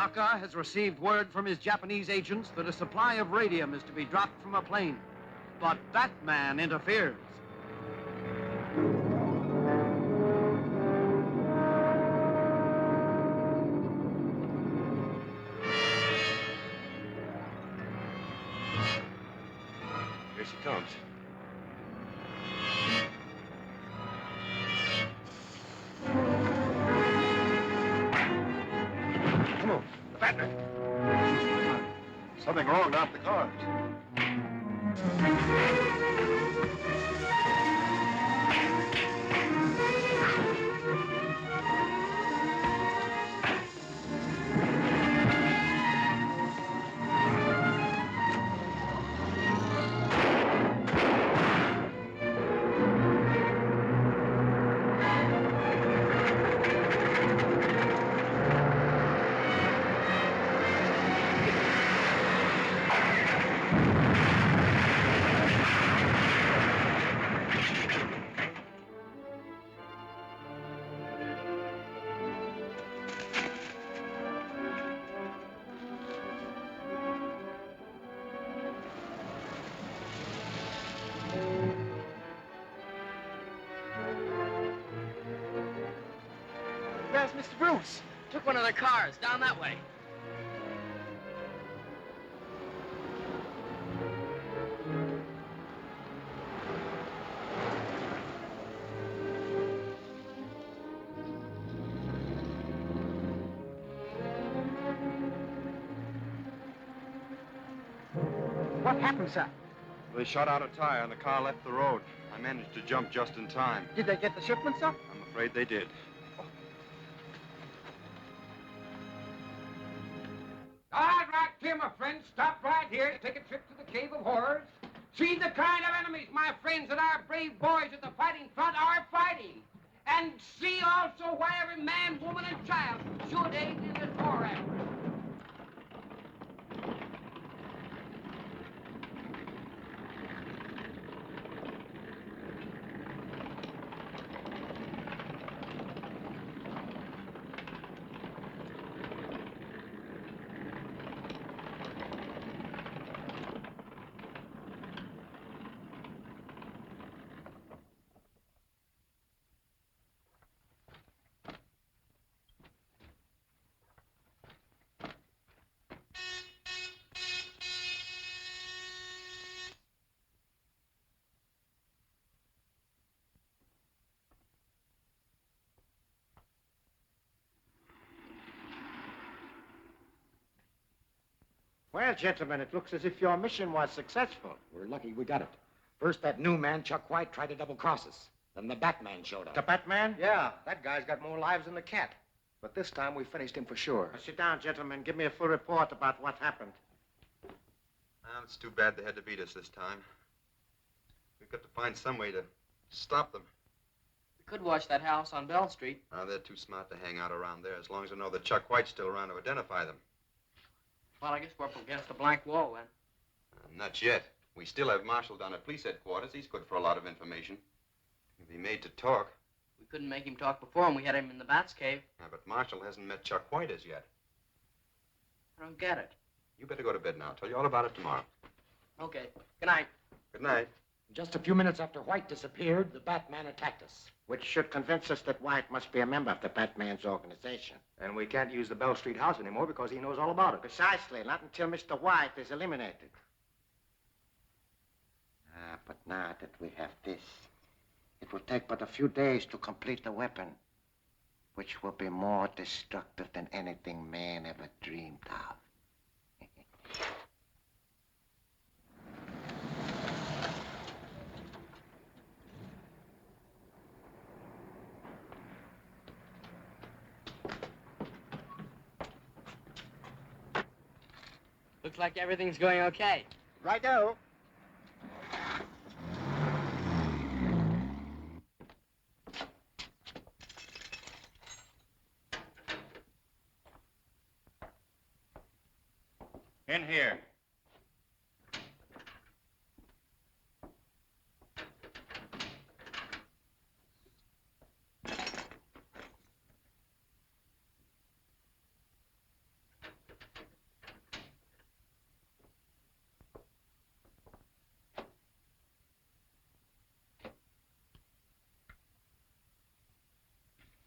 Tanaka has received word from his Japanese agents that a supply of radium is to be dropped from a plane. But Batman interferes. Here she comes. Come on, the Batman. Something wrong down at the cars. Where's Mr. Bruce? Took one of their cars down that way. What happened, sir? They shot out a tire and the car left the road. I managed to jump just in time. Did they get the shipment, sir? I'm afraid they did. All right, here, my friends. Stop right here to take a trip to the Cave of Horrors. See the kind of enemies, my friends, that our brave boys at the fighting front are fighting. And see also why every man, woman, and child should aid in this war effort. Well, gentlemen, it looks as if your mission was successful. We're lucky we got it. First, that new man, Chuck White, tried to double-cross us. Then the Batman showed up. The Batman? Yeah, that guy's got more lives than the cat. But this time, we finished him for sure. Now, sit down, gentlemen. Give me a full report about what happened. Well, it's too bad they had to beat us this time. We've got to find some way to stop them. We could watch that house on Bell Street. Now, they're too smart to hang out around there as long as they know that Chuck White's still around to identify them. Well, I guess we're up against a blank wall then. Not yet. We still have Marshall down at police headquarters. He's good for a lot of information. If he made to talk. We couldn't make him talk before, and we had him in the Bat's cave. Yeah, but Marshall hasn't met Chuck White as yet. I don't get it. You better go to bed now. I'll tell you all about it tomorrow. Okay. Good night. Good night. Just a few minutes after White disappeared, the Batman attacked us. Which should convince us that White must be a member of the Batman's organization. And we can't use the Bell Street house anymore because he knows all about it. Precisely, not until Mr. White is eliminated. But now that we have this, it will take but a few days to complete the weapon, which will be more destructive than anything man ever dreamed of. Looks like everything's going okay. Righto. In here.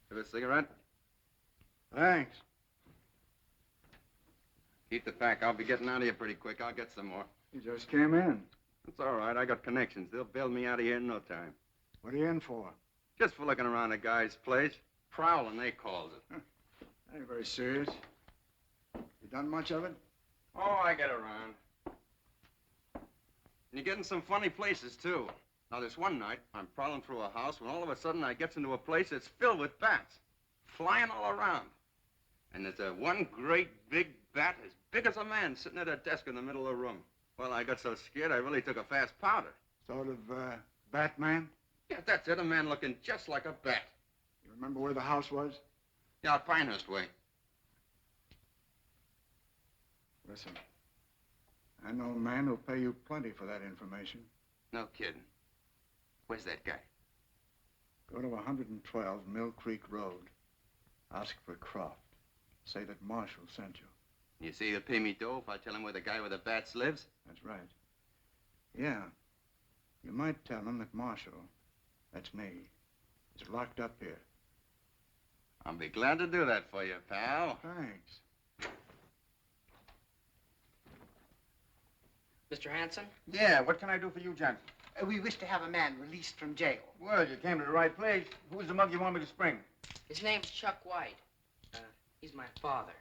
Have a cigarette? Thanks. Keep the pack. I'll be getting out of here pretty quick. I'll get some more. You just came in. That's all right. I got connections. They'll bail me out of here in no time. What are you in for? Just for looking around a guy's place. Prowling, they calls it. That ain't very serious. You done much of it? Oh, I get around. And you're getting some funny places, too. Now, this one night, I'm prowling through a house when all of a sudden I gets into a place that's filled with bats, flying all around. And there's a one great big bat as big as a man sitting at a desk in the middle of the room. Well, I got so scared I really took a fast powder. Sort of, Batman? Yeah, that's it, a man looking just like a bat. You remember where the house was? Yeah, out Pinehurst way. Listen, I know a man who'll pay you plenty for that information. No kidding. Where's that guy? Go to 112 Mill Creek Road. Ask for Croft. Say that Marshall sent you. You say he'll pay me dough if I tell him where the guy with the bats lives? That's right. Yeah. You might tell him that Marshall, that's me, is locked up here. I'll be glad to do that for you, pal. Thanks. Mr. Hanson? Yeah, what can I do for you, Johnson? We wish to have a man released from jail. Well, you came to the right place. Who's the mug you want me to spring? His name's Chuck White. He's my father.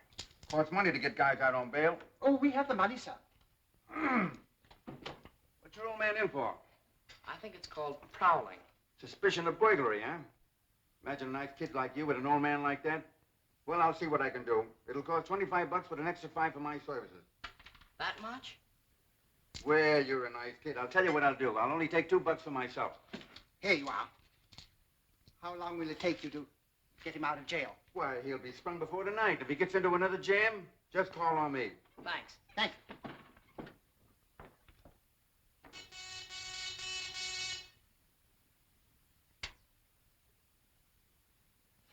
Costs money to get guys out on bail. Oh, we have the money, sir. What's your old man in for? I think it's called prowling. Suspicion of burglary, huh? Imagine a nice kid like you with an old man like that. Well, I'll see what I can do. It'll cost $25 with an extra 5 for my services. That much? Well, you're a nice kid. I'll tell you what I'll do. I'll only take $2 for myself. Here you are. How long will it take you to get him out of jail? Why, he'll be sprung before tonight. If he gets into another jam, just call on me. Thanks. Thank you.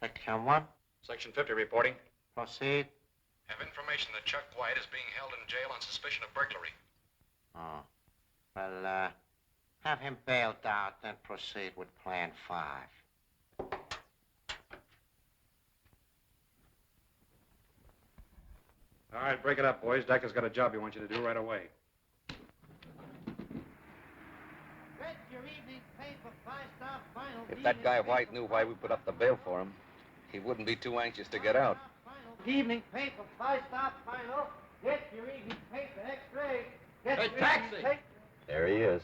Section 1. Section 50 reporting. Proceed. Have information that Chuck White is being held in jail on suspicion of burglary. Oh. Well, have him bailed out, then proceed with Plan 5. All right, break it up, boys. Decker's got a job he wants you to do right away. If that guy White knew why we put up the bail for him, he wouldn't be too anxious to get out. Evening paper, 5-star final. Get your evening paper, X-ray. Hey, taxi! There he is.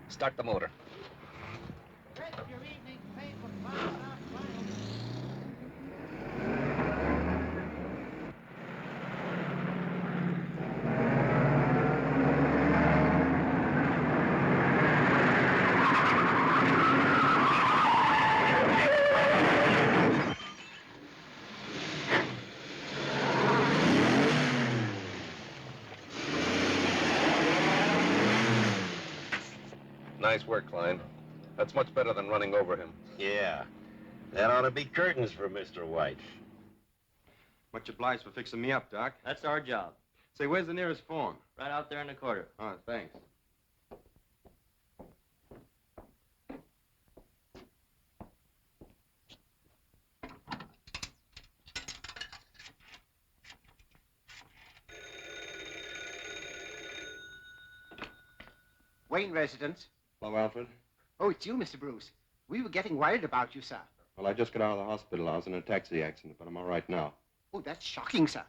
Start the motor. Get your evening paper, 5-star final. Nice work, Klein. That's much better than running over him. Yeah. That ought to be curtains for Mr. White. Much obliged for fixing me up, Doc. That's our job. Say, where's the nearest phone? Right out there in the corner. Oh, thanks. Wayne residence. Hello, Alfred. Oh, it's you, Mr. Bruce. We were getting worried about you, sir. Well, I just got out of the hospital. I was in a taxi accident, but I'm all right now. Oh, that's shocking, sir.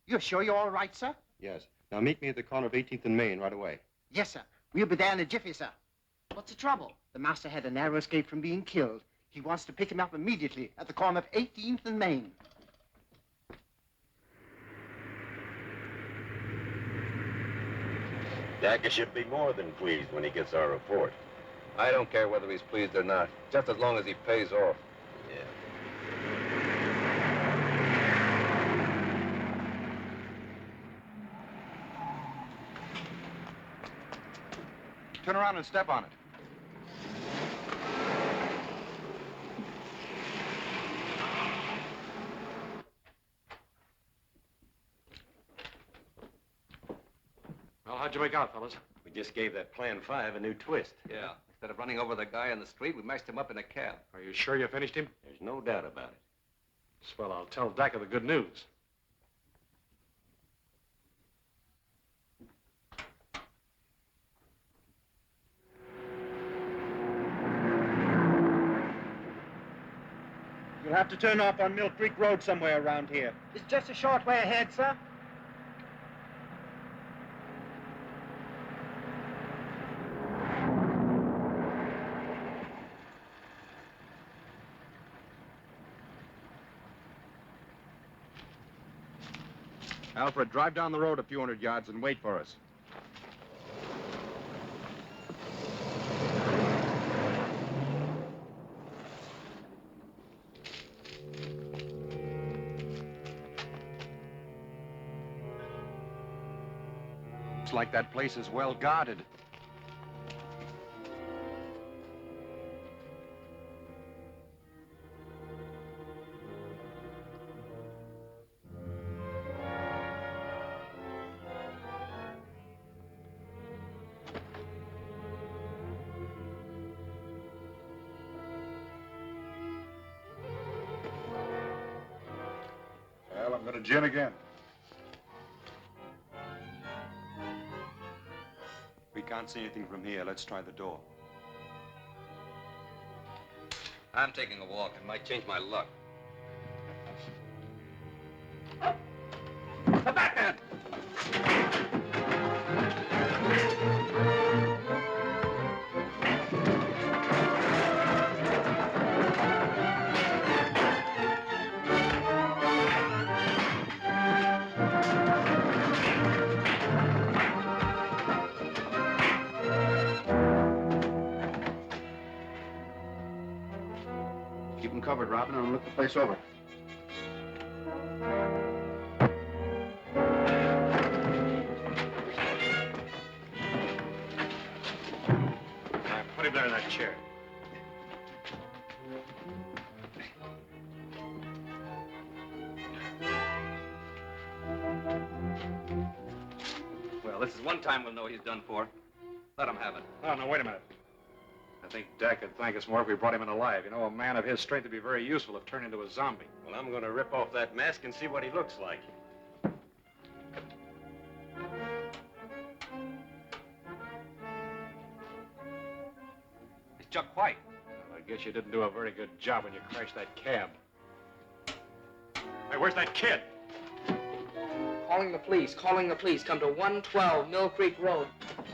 You're sure you're all right, sir? Yes. Now, meet me at the corner of 18th and Main right away. Yes, sir. We'll be there in a jiffy, sir. What's the trouble? The master had a narrow escape from being killed. He wants to pick him up immediately at the corner of 18th and Main. Dacker should be more than pleased when he gets our report. I don't care whether he's pleased or not, just as long as he pays off. Yeah. Turn around and step on it. Well, how'd you make out, fellas? We just gave that Plan 5 a new twist. Yeah. Instead of running over the guy in the street, we mashed him up in a cab. Are you sure you finished him? There's no doubt about it. Swell, I'll tell Decker the good news. You'll have to turn off on Mill Creek Road somewhere around here. It's just a short way ahead, sir. Alfred, drive down the road a few hundred yards and wait for us. Looks like that place is well guarded. Well, I'm going to gin again. We can't see anything from here. Let's try the door. I'm taking a walk. It might change my luck. The Batman! Keep them covered, Robin, and look the place over. Put him there in that chair. Well, this is one time we'll know what he's done for. Let him have it. Oh, no, wait a minute. I think Dak could thank us more if we brought him in alive. You know, a man of his strength would be very useful if turned into a zombie. Well, I'm going to rip off that mask and see what he looks like. It's Chuck White. Well, I guess you didn't do a very good job when you crashed that cab. Hey, where's that kid? Calling the police. Come to 112 Mill Creek Road.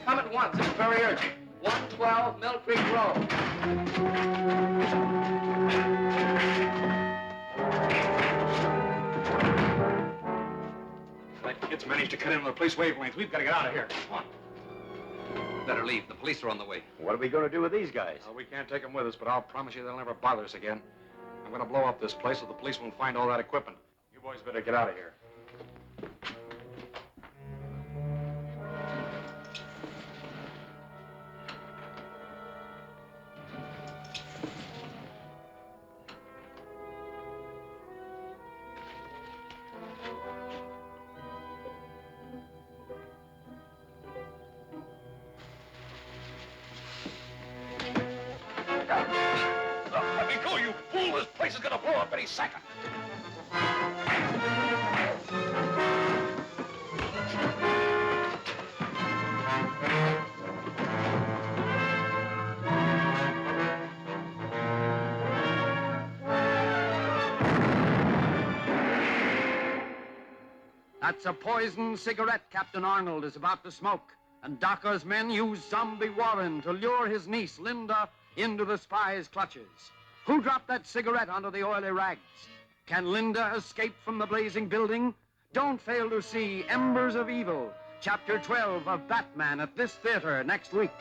Come at once. It's very urgent. 112 Mill Creek Road. That kid's managed to cut into the police wavelength. We've got to get out of here. Come on. Better leave. The police are on the way. What are we going to do with these guys? Well, we can't take them with us, but I'll promise you they'll never bother us again. I'm going to blow up this place so the police won't find all that equipment. You boys better get out of here. Let me go, you fool! This place is going to blow up any second. That's a poisoned cigarette Captain Arnold is about to smoke. And Docker's men use Zombie Warren to lure his niece, Linda, into the spy's clutches. Who dropped that cigarette onto the oily rags? Can Linda escape from the blazing building? Don't fail to see Embers of Evil, Chapter 12 of Batman at this theater next week.